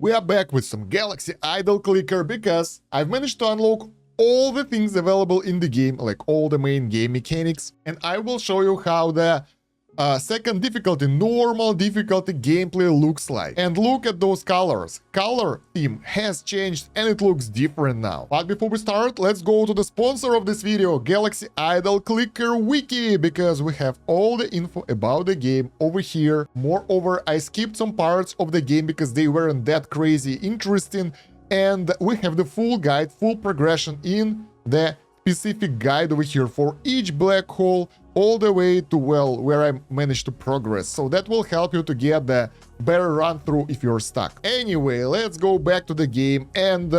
We are back with some Galaxy Idol Clicker because I've managed to unlock all the things available in the game, like all the main game mechanics, and I will show you how the second difficulty, normal difficulty gameplay looks like. And look at those colors. Color theme has changed and it looks different now. But before we start, let's go to the sponsor of this video, Galaxy Idol Clicker Wiki, because we have all the info about the game over here. Moreover, I skipped some parts of the game because they weren't that crazy interesting, and we have the full guide, full progression in the specific guide over here for each black hole, all the way to, well, where I managed to progress. So that will help you to get the better run through if you're stuck. Anyway, let's go back to the game. And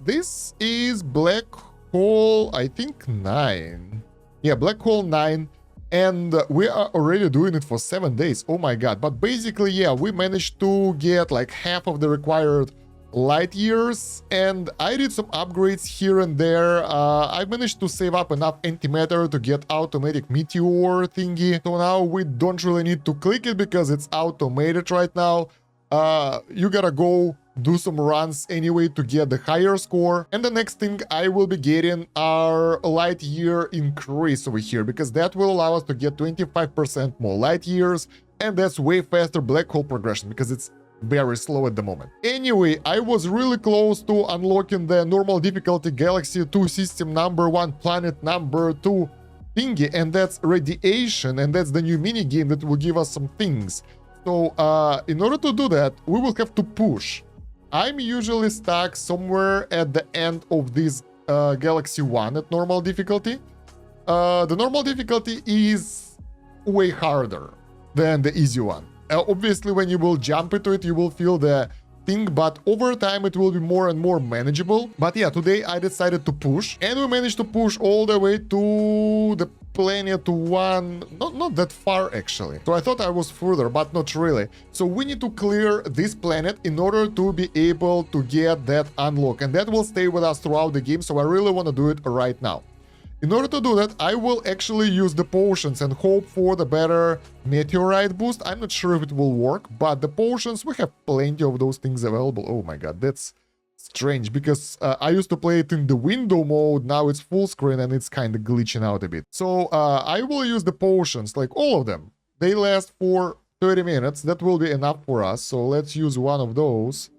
this is black hole, I think 9. Yeah, black hole 9. And we are already doing it for 7 days. Oh my god. But basically, yeah, we managed to get like half of the required light years, and I did some upgrades here and there. I managed to save up enough antimatter to get automatic meteor thingy, so now we don't really need to click it because it's automated right now. You gotta go do some runs anyway to get the higher score. And the next thing I will be getting are light year increase over here, because that will allow us to get 25% more light years, and that's way faster black hole progression because it's very slow at the moment. Anyway, I was really close to unlocking the normal difficulty Galaxy 2 system number 1 planet number 2 thingy, and that's radiation, and that's the new mini game that will give us some things. So in order to do that, we will have to push. I'm usually stuck somewhere at the end of this Galaxy 1 at normal difficulty. The normal difficulty is way harder than the easy one. Obviously, when you will jump into it, you will feel the thing, but over time it will be more and more manageable. But yeah, today I decided to push, and we managed to push all the way to the planet 1, not that far actually. So I thought I was further, but not really. So we need to clear this planet in order to be able to get that unlock, and that will stay with us throughout the game, so I really want to do it right now. In order to do that, I will actually use the potions and hope for the better meteorite boost. I'm not sure if it will work, but the potions, we have plenty of those things available. Oh my god, that's strange, because I used to play it in the window mode, now it's full screen and it's kind of glitching out a bit. So I will use the potions, like all of them. They last for 30 minutes, that will be enough for us, so let's use one of those.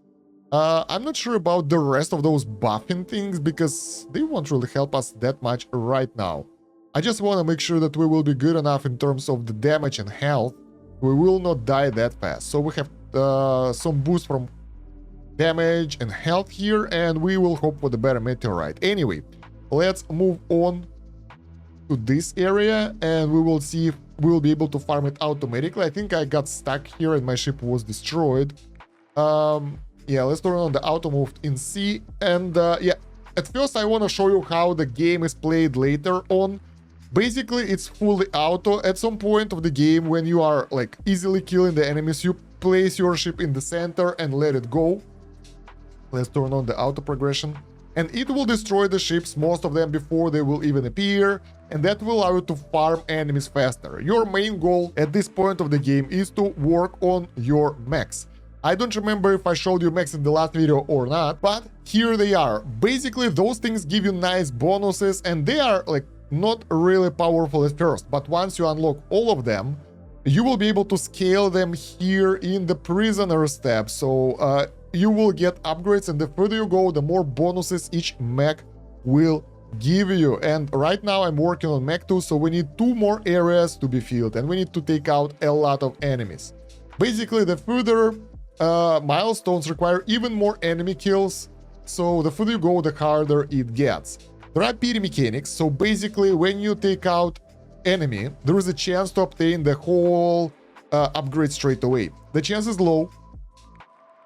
I'm not sure about the rest of those buffing things, because they won't really help us that much right now. I just want to make sure that we will be good enough in terms of the damage and health. We will not die that fast. So we have some boost from damage and health here, and we will hope for the better meteorite. Anyway, let's move on to this area, and we will see if we'll be able to farm it automatically. I think I got stuck here and my ship was destroyed. Yeah, let's turn on the auto mode in C, and yeah, at first I want to show you how the game is played later on. Basically, it's fully auto. At some point of the game, when you are like easily killing the enemies, you place your ship in the center and let it go. Let's turn on the auto progression, and it will destroy the ships, most of them before they will even appear, and that will allow you to farm enemies faster. Your main goal at this point of the game is to work on your mechs. I don't remember if I showed you mechs in the last video or not, but here they are. Basically, those things give you nice bonuses, and they are like not really powerful at first, but once you unlock all of them, you will be able to scale them here in the prisoner tab. So you will get upgrades, and the further you go, the more bonuses each mech will give you. And right now I'm working on mech 2, so we need 2 more areas to be filled, and we need to take out a lot of enemies. Basically, the further milestones require even more enemy kills, so the further you go, the harder it gets. There are pity mechanics, so basically when you take out enemy, there is a chance to obtain the whole upgrade straight away. The chance is low,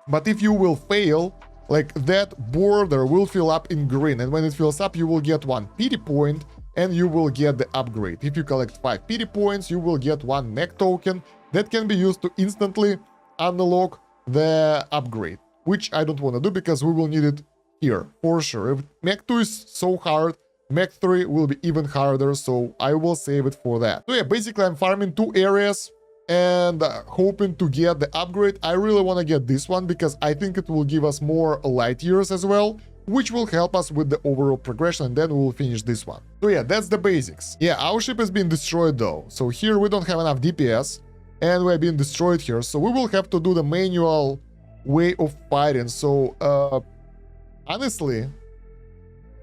but if you will fail, like that border will fill up in green, and when it fills up, you will get 1 pity point and you will get the upgrade. If you collect 5 pity points, you will get 1 mech token that can be used to instantly unlock the upgrade, which I don't want to do because we will need it here for sure. If mech 2 is so hard, mech 3 will be even harder, so I will save it for that. So yeah, basically I'm farming 2 areas and hoping to get the upgrade. I really want to get this one because I think it will give us more light years as well, which will help us with the overall progression, and then we'll finish this one. So yeah, that's the basics. Yeah, our ship has been destroyed though. So here we don't have enough DPS, and we're being destroyed here. So we will have to do the manual way of fighting. So honestly,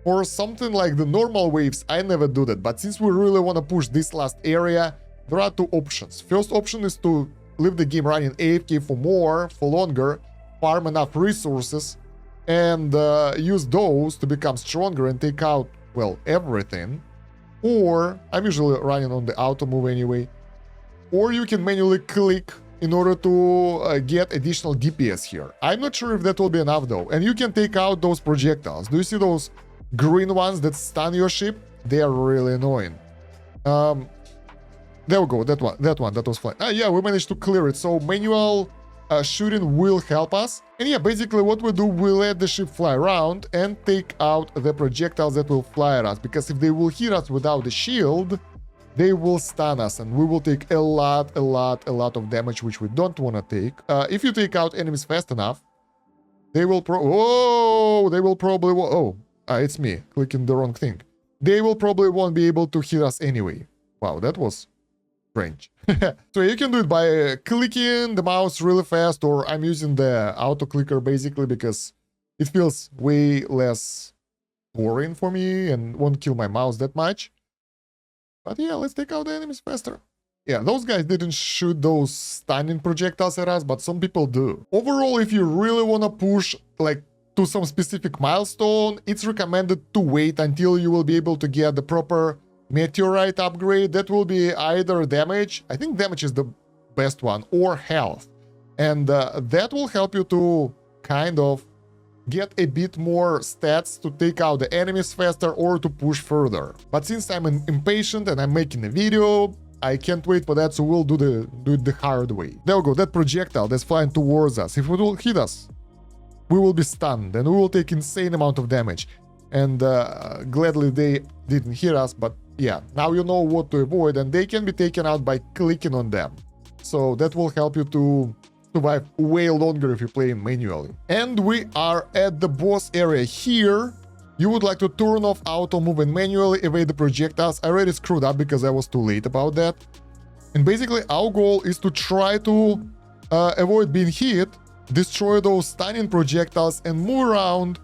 for something like the normal waves, I never do that. But since we really want to push this last area, there are two options. First option is to leave the game running AFK for longer, farm enough resources, and use those to become stronger and take out, well, everything. Or, I'm usually running on the auto move anyway. Or you can manually click in order to get additional DPS here. I'm not sure if that will be enough though. And you can take out those projectiles. Do you see those green ones that stun your ship? They are really annoying. There we go, that was fine. Yeah, we managed to clear it. So manual shooting will help us. And yeah, basically what we do, we let the ship fly around and take out the projectiles that will fly at us. Because if they will hit us without the shield, they will stun us and we will take a lot of damage, which we don't want to take. If you take out enemies fast enough, they will it's me clicking the wrong thing. They will probably won't be able to hit us anyway. Wow, that was strange. So you can do it by clicking the mouse really fast, or I'm using the auto clicker basically because it feels way less boring for me and won't kill my mouse that much. But yeah, let's take out the enemies faster. Yeah, those guys didn't shoot those stunning projectiles at us, but some people do. Overall, if you really want to push like to some specific milestone, it's recommended to wait until you will be able to get the proper meteorite upgrade. That will be either damage, I think damage is the best one, or health. And that will help you to kind of get a bit more stats to take out the enemies faster or to push further. But since I'm impatient and I'm making a video, I can't wait for that, so we'll do it the hard way. There we go, that projectile that's flying towards us. If it will hit us, we will be stunned and we will take insane amount of damage. And gladly they didn't hit us, but yeah, now you know what to avoid, and they can be taken out by clicking on them. So that will help you to survive way longer if you play manually. And we are at the boss area here. You would like to turn off auto move and manually evade the projectiles. I already screwed up because I was too late about that. And basically our goal is to try to avoid being hit, destroy those stunning projectiles, and move around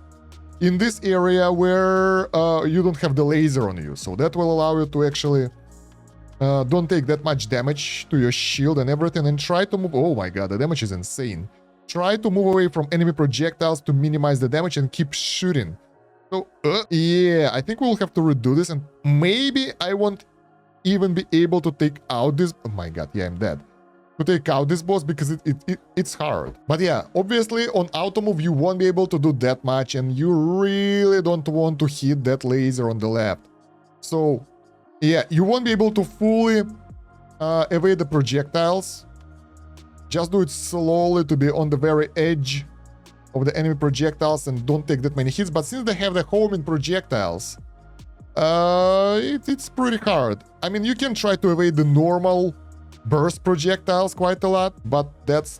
in this area where you don't have the laser on you. So that will allow you to actually don't take that much damage to your shield and everything, and try to move. Oh my god, the damage is insane. Try to move away from enemy projectiles to minimize the damage and keep shooting. So yeah, I think we'll have to redo this, and maybe I won't even be able to take out this. Oh my god, yeah, I'm dead. To take out this boss because it's hard. But yeah, obviously on auto move you won't be able to do that much, and you really don't want to hit that laser on the left. So yeah, you won't be able to fully evade the projectiles. Just do it slowly to be on the very edge of the enemy projectiles and don't take that many hits. But since they have the homing projectiles, it's pretty hard. I mean, you can try to evade the normal burst projectiles quite a lot, but that's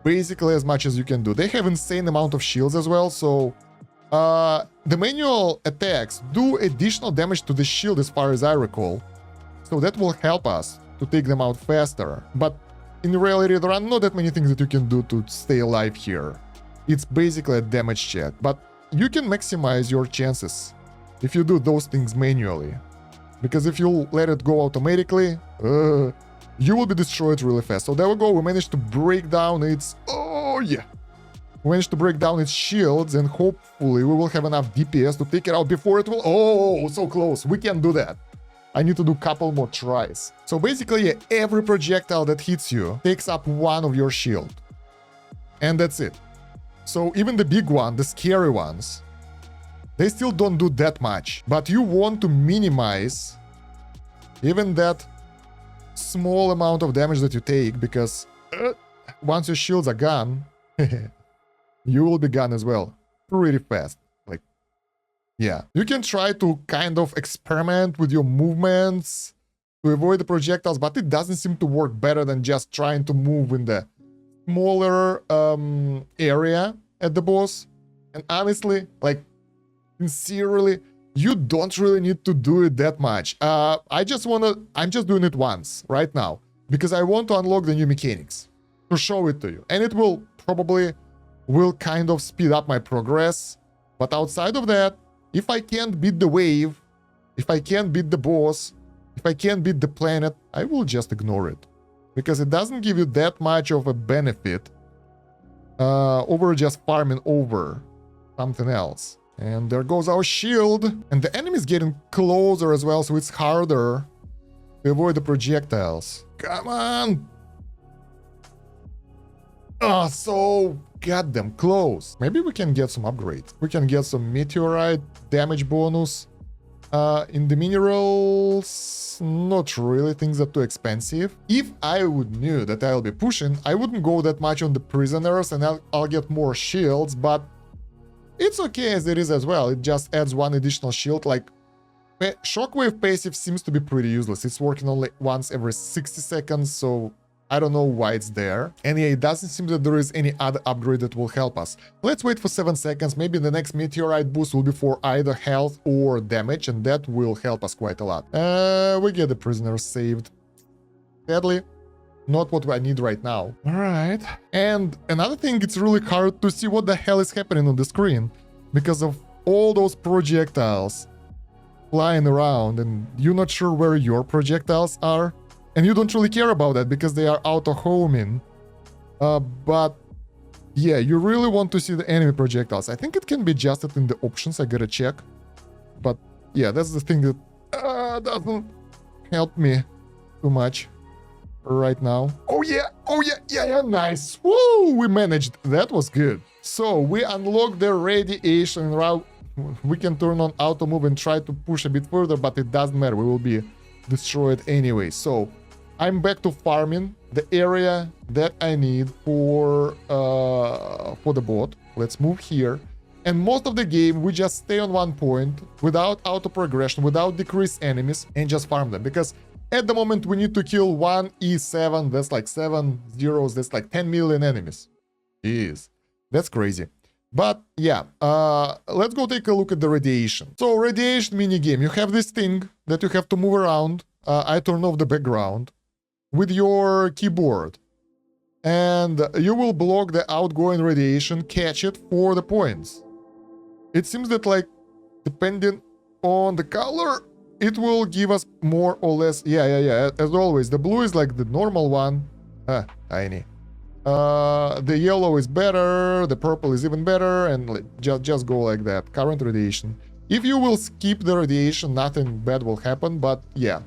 basically as much as you can do. They have insane amount of shields as well, so the manual attacks do additional damage to the shield as far as I recall, so that will help us to take them out faster. But in reality, there are not that many things that you can do to stay alive here. It's basically a damage check, but you can maximize your chances if you do those things manually, because if you let it go automatically, you will be destroyed really fast. So there we go, we managed to break down its... Oh yeah! We managed to break down its shields, and hopefully we will have enough DPS to take it out before it will... Oh, so close! We can do that! I need to do a couple more tries. So basically, yeah, every projectile that hits you takes up one of your shield. And that's it. So even the big one, the scary ones, they still don't do that much. But you want to minimize even that small amount of damage that you take, because once your shields are gone, you will be gone as well pretty fast. Like, yeah, you can try to kind of experiment with your movements to avoid the projectiles, but it doesn't seem to work better than just trying to move in the smaller area at the boss. And honestly, like, sincerely, you don't really need to do it that much. I'm just doing it once right now because I want to unlock the new mechanics to show it to you, and it will probably kind of speed up my progress. But outside of that, if I can't beat the wave, if I can't beat the boss, if I can't beat the planet, I will just ignore it because it doesn't give you that much of a benefit over just farming over something else. And there goes our shield, and the enemy is getting closer as well, so it's harder to avoid the projectiles. Come on! Oh, so goddamn close. Maybe we can get some upgrades. We can get some meteorite damage bonus. In the minerals, not really, things are too expensive. If I would knew that I'll be pushing, I wouldn't go that much on the prisoners and I'll get more shields, but it's okay as it is as well. It just adds one additional shield. Like, shockwave passive seems to be pretty useless. It's working only once every 60 seconds, so I don't know why it's there. And yeah, it doesn't seem that there is any other upgrade that will help us. Let's wait for 7 seconds. Maybe the next meteorite boost will be for either health or damage, and that will help us quite a lot. We get the prisoners saved. Sadly, not what I need right now. All right. And another thing, it's really hard to see what the hell is happening on the screen because of all those projectiles flying around, and you're not sure where your projectiles are. And you don't really care about that because they are auto-homing. But yeah, you really want to see the enemy projectiles. I think it can be adjusted in the options. I gotta check. But yeah, that's the thing that doesn't help me too much right now. Oh yeah, nice. Woo, we managed. That was good. So we unlocked the radiation route. We can turn on auto move and try to push a bit further, but it doesn't matter. We will be destroyed anyway. So I'm back to farming the area that I need for the bot. Let's move here. And most of the game, we just stay on one point without auto progression, without decreased enemies, and just farm them. Because at the moment, we need to kill one E7. That's like 7 zeros. That's like 10 million enemies. Jeez, that's crazy. But yeah, let's go take a look at the radiation. So radiation minigame, you have this thing that you have to move around. I turn off the background with your keyboard, and you will block the outgoing radiation, catch it for the points. It seems that, like, depending on the color, it will give us more or less. Yeah, as always, the blue is like the normal one. Tiny. The yellow is better, the purple is even better, and just go like that. Current radiation. If you will skip the radiation, nothing bad will happen, but yeah.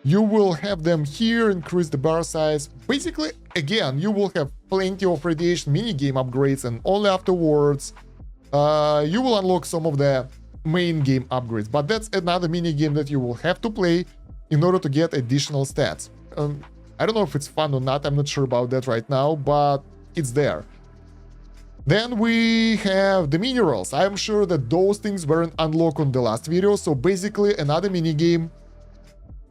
You will have them here, increase the bar size. Basically, again, you will have plenty of radiation minigame upgrades, and only afterwards you will unlock some of the main game upgrades. But that's another minigame that you will have to play in order to get additional stats. I don't know if it's fun or not, I'm not sure about that right now, but it's there. Then we have the minerals. I'm sure that those things weren't unlocked on the last video, so basically another minigame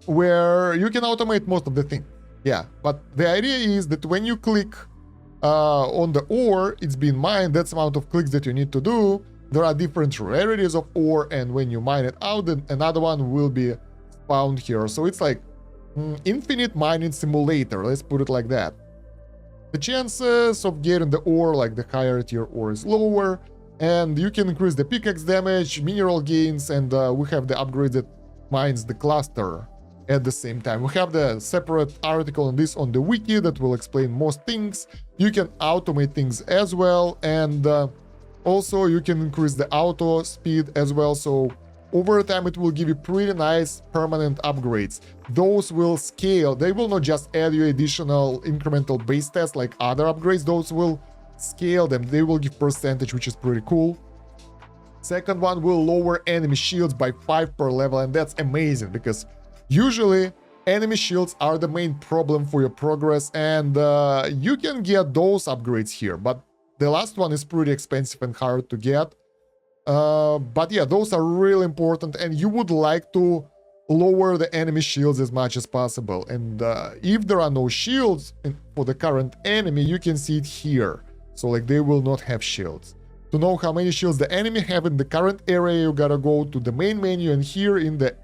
where you can automate most of the thing. Yeah, but the idea is that when you click on the ore, it's being mined, that's the amount of clicks that you need to do. There are different rarities of ore, and when you mine it out, then another one will be spawned here. So it's like infinite mining simulator, let's put it like that. The chances of getting the ore, like the higher tier ore, is lower, and you can increase the pickaxe damage, mineral gains, and we have the upgrade that mines the cluster at the same time. We have the separate article on this on the wiki that will explain most things. You can automate things as well, and also you can increase the auto speed as well, so over time it will give you pretty nice permanent upgrades. Those will scale. They will not just add you additional incremental base stats like other upgrades, those will scale them. They will give percentage, which is pretty cool. Second one will lower enemy shields by 5 per level, and that's amazing because usually enemy shields are the main problem for your progress, and you can get those upgrades here, but the last one is pretty expensive and hard to get. But yeah, those are really important, and you would like to lower the enemy shields as much as possible. And if there are no shields for the current enemy, you can see it here. So like they will not have shields. To know how many shields the enemy have in the current area, you gotta go to the main menu, and here in the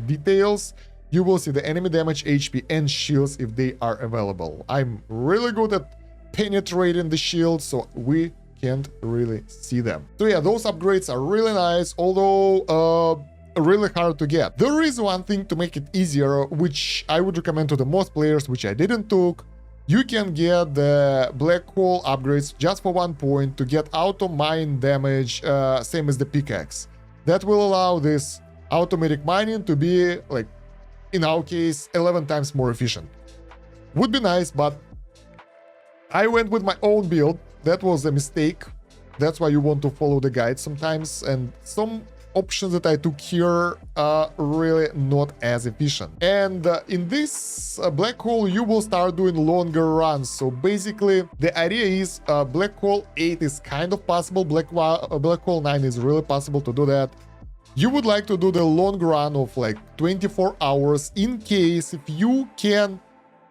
details, you will see the enemy damage, HP, and shields if they are available. I'm really good at penetrating the shields, so we can't really see them. So yeah, those upgrades are really nice, although really hard to get. There is one thing to make it easier, which I would recommend to the most players, which I didn't took. You can get the black hole upgrades just for 1 point to get auto mine damage, same as the pickaxe. That will allow this automatic mining to be, like, in our case, 11 times more efficient. Would be nice, but I went with my own build. That was a mistake. That's why you want to follow the guide sometimes, and some options that I took here are really not as efficient. And in this black hole, you will start doing longer runs. So basically, the idea is black hole 8 is kind of possible. Black hole 9 is really possible to do that. You would like to do the long run of like 24 hours in case if you can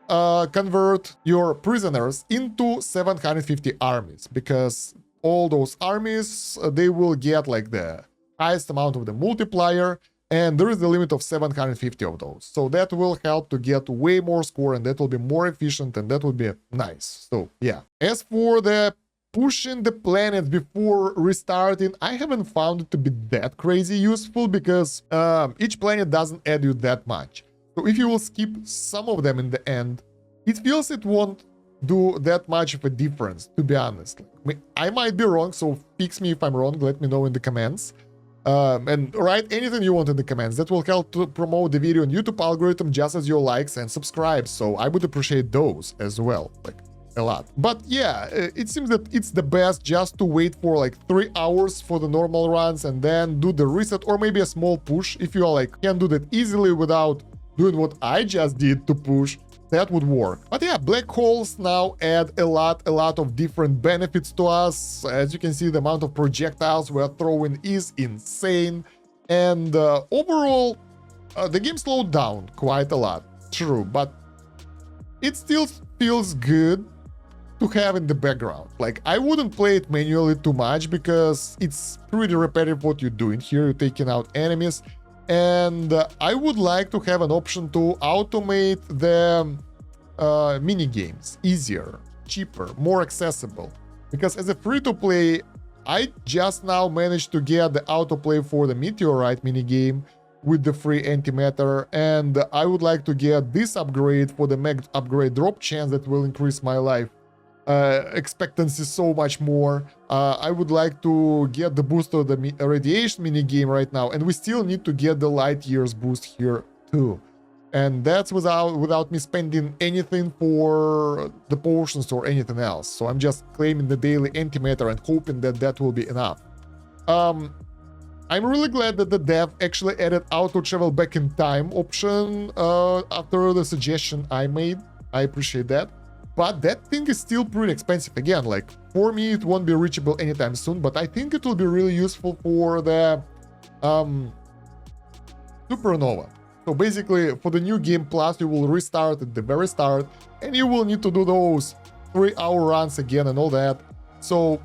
convert your prisoners into 750 armies, because all those armies, they will get like the highest amount of the multiplier, and there is the limit of 750 of those. So that will help to get way more score, and that will be more efficient, and that would be nice. So yeah. As for the pushing the planets before restarting, I haven't found it to be that crazy useful, because each planet doesn't add you that much. So if you will skip some of them in the end, it feels it won't do that much of a difference, to be honest. I might be wrong, so fix me if I'm wrong, let me know in the comments. And write anything you want in the comments. That will help to promote the video on YouTube algorithm, just as your likes and subscribe. So I would appreciate those as well, like a lot. But yeah, it seems that it's the best just to wait for like 3 hours for the normal runs and then do the reset, or maybe a small push. If you are like can do that easily without doing what I just did to push, that would work. But yeah, black holes now add a lot of different benefits to us. As you can see, the amount of projectiles we're throwing is insane. And overall, the game slowed down quite a lot, true, but it still feels good to have in the background. Like, I wouldn't play it manually too much because it's pretty repetitive what you're doing here. You're taking out enemies. And I would like to have an option to automate the mini games easier, cheaper, more accessible. Because as a free-to-play, I just now managed to get the autoplay for the meteorite mini game with the free antimatter, and I would like to get this upgrade for the meg upgrade drop chance that will increase my life expectancy so much more. I would like to get the boost of the radiation mini game right now, and we still need to get the light years boost here too. And that's without me spending anything for the potions or anything else. So I'm just claiming the daily antimatter and hoping that that will be enough. I'm really glad that the dev actually added auto travel back in time option after the suggestion I made. I appreciate that. But that thing is still pretty expensive. Again, like, for me, it won't be reachable anytime soon, but I think it will be really useful for the Supernova. So basically, for the new game plus, you will restart at the very start, and you will need to do those 3-hour runs again and all that. So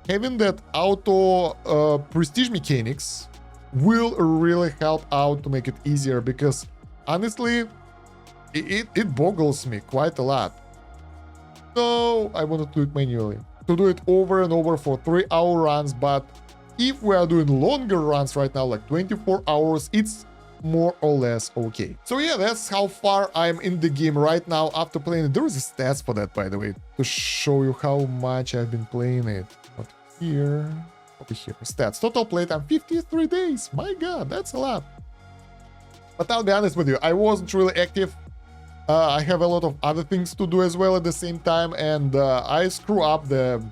having that auto prestige mechanics will really help out to make it easier, because honestly, it boggles me quite a lot. So I want to do it manually, to do it over and over for 3-hour runs. But if we are doing longer runs right now, like 24 hours, it's more or less okay. So yeah, that's how far I'm in the game right now after playing it. There is a stats for that, by the way, to show you how much I've been playing it. Not here, over here, stats. Total playtime 53 days. My god, that's a lot. But I'll be honest with you, I wasn't really active. I have a lot of other things to do as well at the same time, and I screw up the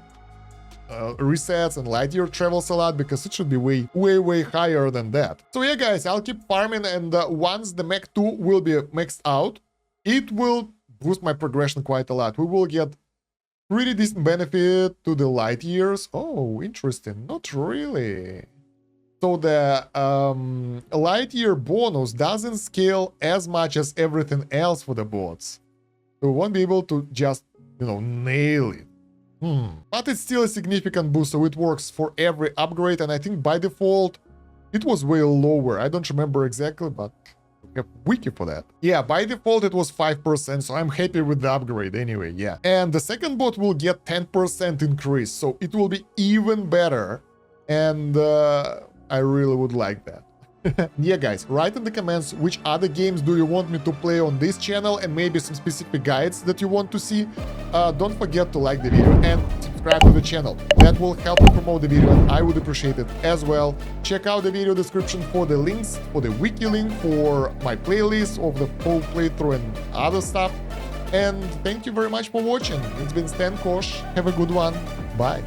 resets and light year travels a lot, because it should be way higher than that. So yeah, guys, I'll keep farming, and once the Mech 2 will be maxed out, it will boost my progression quite a lot. We will get pretty decent benefit to the light years. Oh, interesting. Not really. So the Lightyear bonus doesn't scale as much as everything else for the bots. So we won't be able to just, nail it. But it's still a significant boost, so it works for every upgrade, and I think by default, it was way lower. I don't remember exactly, but we have wiki for that. Yeah, by default, it was 5%, so I'm happy with the upgrade anyway, yeah. And the second bot will get 10% increase, so it will be even better, and I really would like that. Yeah, guys, write in the comments which other games do you want me to play on this channel, and maybe some specific guides that you want to see. Don't forget to like the video and subscribe to the channel. That will help me promote the video, and I would appreciate it as well. Check out the video description for the links, for the wiki link, for my playlist of the whole playthrough and other stuff. And thank you very much for watching. It's been Stan Kosh. Have a good one. Bye.